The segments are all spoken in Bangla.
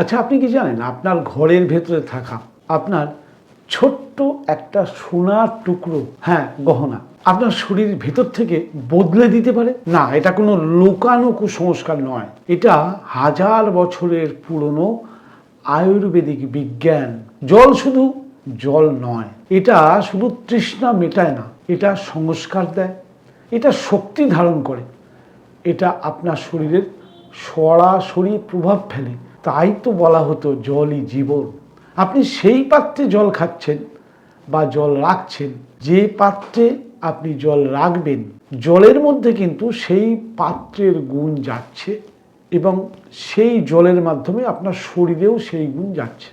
আচ্ছা, আপনি কি জানেন আপনার ঘরের ভেতরে থাকা আপনার ছোট্ট একটা সোনার টুকরো, হ্যাঁ গহনা, আপনার শরীর ভেতর থেকে বদলে দিতে পারে? না, এটা কোনো লুকানো কুসংস্কার নয়, এটা হাজার বছরের পুরনো আয়ুর্বেদিক বিজ্ঞান। জল শুধু জল নয়, এটা শুধু তৃষ্ণা মেটায় না, এটা সংস্কার দেয়, এটা শক্তি ধারণ করে, এটা আপনার শরীরের সরাসরি প্রভাব ফেলে। তাই তো বলা হতো জলই জীবন। আপনি সেই পাত্রে জল খাচ্ছেন বা জল রাখছেন, যে পাত্রে আপনি জল রাখবেন জলের মধ্যে কিন্তু সেই পাত্রের গুণ যাচ্ছে এবং সেই জলের মাধ্যমে আপনার শরীরেও সেই গুণ যাচ্ছে।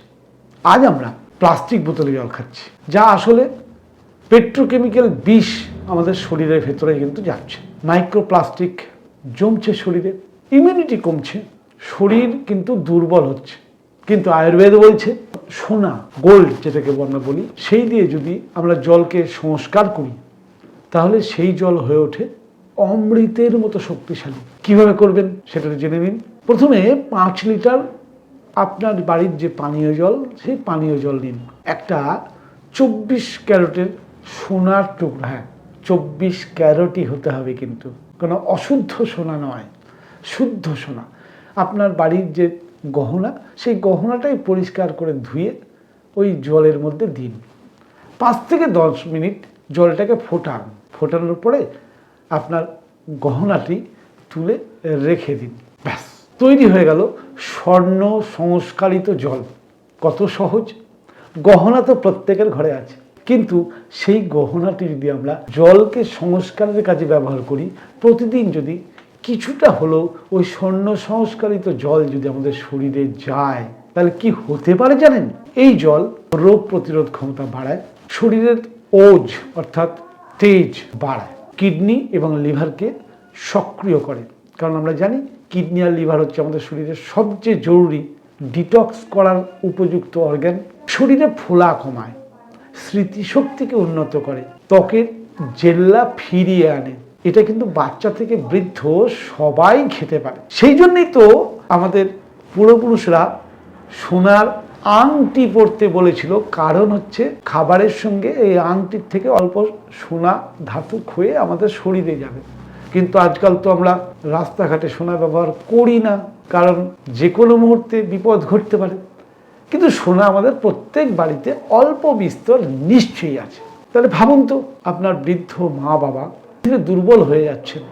আজ আমরা প্লাস্টিক বোতলে জল খাচ্ছি, যা আসলে পেট্রোকেমিক্যাল বিষ আমাদের শরীরের ভেতরে কিন্তু যাচ্ছে। মাইক্রোপ্লাস্টিক জমছে শরীরে, ইমিউনিটি কমছে, শরীর কিন্তু দুর্বল হচ্ছে। কিন্তু আয়ুর্বেদ বলছে সোনা, গোল্ড যেটাকে আমরা বলি, সেই দিয়ে যদি আমরা জলকে সংস্কার করি তাহলে সেই জল হয়ে ওঠে অমৃতের মতো শক্তিশালী। কিভাবে করবেন সেটা জেনে নিন। প্রথমে 5 লিটার আপনার বাড়ির যে পানীয় জল, সেই পানীয় জল নিন। একটা 24 ক্যারেটের সোনার টুকরা, হ্যাঁ 24 ক্যারেটই হতে হবে, কিন্তু কোনো অশুদ্ধ সোনা নয়, শুদ্ধ সোনা। আপনার বাড়ির যে গহনা, সেই গহনাটাই পরিষ্কার করে ধুয়ে ওই জলের মধ্যে দিন। 5 থেকে 10 মিনিট জলটাকে ফোটান। ফোটানোর পরে আপনার গহনাটি তুলে রেখে দিন। ব্যাস, তৈরি হয়ে গেল স্বর্ণ সংস্কারিত জল। কত সহজ! গহনা তো প্রত্যেকের ঘরে আছে, কিন্তু সেই গহনাটি যদি আমরা জলকে সংস্কারের কাজে ব্যবহার করি, প্রতিদিন যদি কিছুটা হলেও ওই স্বর্ণ সংস্কারিত জল যদি আমাদের শরীরে যায়, তাহলে কি হতে পারে জানেন? এই জল রোগ প্রতিরোধ ক্ষমতা বাড়ায়, শরীরের ওজ অর্থাৎ তেজ বাড়ায়, কিডনি এবং লিভারকে সক্রিয় করে। কারণ আমরা জানি কিডনি আর লিভার হচ্ছে আমাদের শরীরের সবচেয়ে জরুরি ডিটক্স করার উপযুক্ত অর্গান। শরীরে ফোলা কমায়, স্মৃতিশক্তিকে উন্নত করে, ত্বকের জেল্লা ফিরিয়ে আনে। এটা কিন্তু বাচ্চা থেকে বৃদ্ধ সবাই খেতে পারে। সেই জন্যই তো আমাদের পূর্বপুরুষরা সোনার আংটি পরতে বলেছিল, কারণ হচ্ছে খাবারের সঙ্গে এই আংটির থেকে অল্প সোনা ধাতু ক্ষয়ে আমাদের শরীরে যাবে। কিন্তু আজকাল তো আমরা রাস্তাঘাটে সোনা ব্যবহার করি না, কারণ যে কোনো মুহূর্তে বিপদ ঘটতে পারে। কিন্তু সোনা আমাদের প্রত্যেক বাড়িতে অল্প বিস্তর নিশ্চয়ই আছে। তাহলে ভাবুন তো, আপনার বৃদ্ধ মা বাবা দুর্বল হয়ে যাচ্ছেন,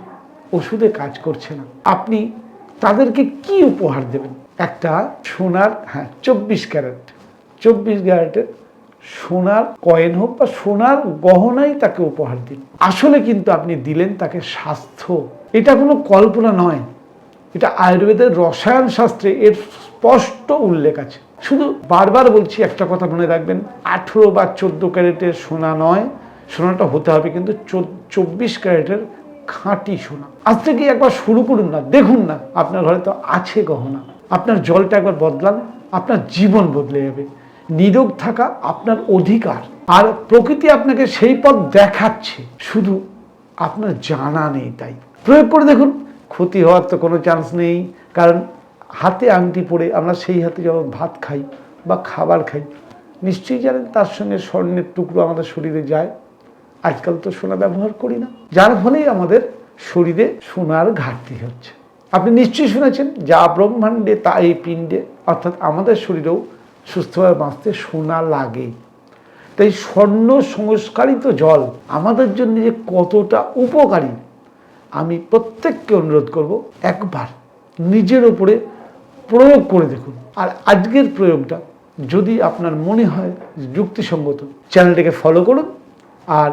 ওষুধে কাজ করছে না, আপনি তাদেরকে কি উপহার দেবেন? একটা সোনার, হ্যাঁ 24 ক্যারেটের সোনার কয়েন হোক বা সোনার গহনাই তাকে উপহার দিন। আসলে কিন্তু আপনি দিলেন তাকে স্বাস্থ্য। এটা কোনো কল্পনা নয়, এটা আয়ুর্বেদের রসায়ন শাস্ত্রে এর স্পষ্ট উল্লেখ আছে। শুধু বারবার বলছি, একটা কথা মনে রাখবেন, 18 বা 14 ক্যারেটের সোনা নয়, সোনাটা হতে হবে কিন্তু 24 ক্যারেটের খাঁটি সোনা। আজ থেকে একবার শুরু করুন না, দেখুন না আপনার ঘরে তো আছে গহনা। আপনার জলটা একবার বদলান, আপনার জীবন বদলে যাবে। নিরোগ থাকা আপনার অধিকার, আর প্রকৃতি আপনাকে সেই পথ দেখাচ্ছে, শুধু আপনার জানা নেই। তাই প্রয়োগ করে দেখুন, ক্ষতি হওয়ার তো কোনো চান্স নেই। কারণ হাতে আংটি পরে আমরা সেই হাতে যখন ভাত খাই বা খাবার খাই, নিশ্চয়ই জানেন তার সঙ্গে স্বর্ণের টুকরো আমাদের শরীরে যায়। আজকাল তো সোনা ব্যবহার করি না, যার ফলেই আমাদের শরীরে সোনার ঘাটতি হচ্ছে। আপনি নিশ্চয়ই শুনেছেন, যা ব্রহ্মাণ্ডে তা এই পিণ্ডে, অর্থাৎ আমাদের শরীরেও সুস্থভাবে বাঁচতে সোনা লাগে। তাই স্বর্ণ সংস্কারিত জল আমাদের জন্য যে কতটা উপকারী, আমি প্রত্যেককে অনুরোধ করব একবার নিজের উপরে প্রয়োগ করে দেখুন। আর আজকের প্রয়োগটা যদি আপনার মনে হয় যুক্তিসঙ্গত, চ্যানেলটাকে ফলো করুন আর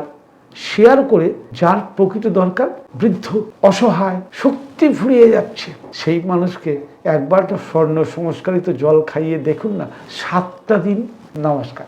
শেয়ার করে, যার প্রকৃত দরকার, বৃদ্ধ অসহায় শক্তি ফুরিয়ে যাচ্ছে, সেই মানুষকে একবার তো স্বর্ণ সংস্কারিত জল খাইয়ে দেখুন না, 7টা দিন। নমস্কার।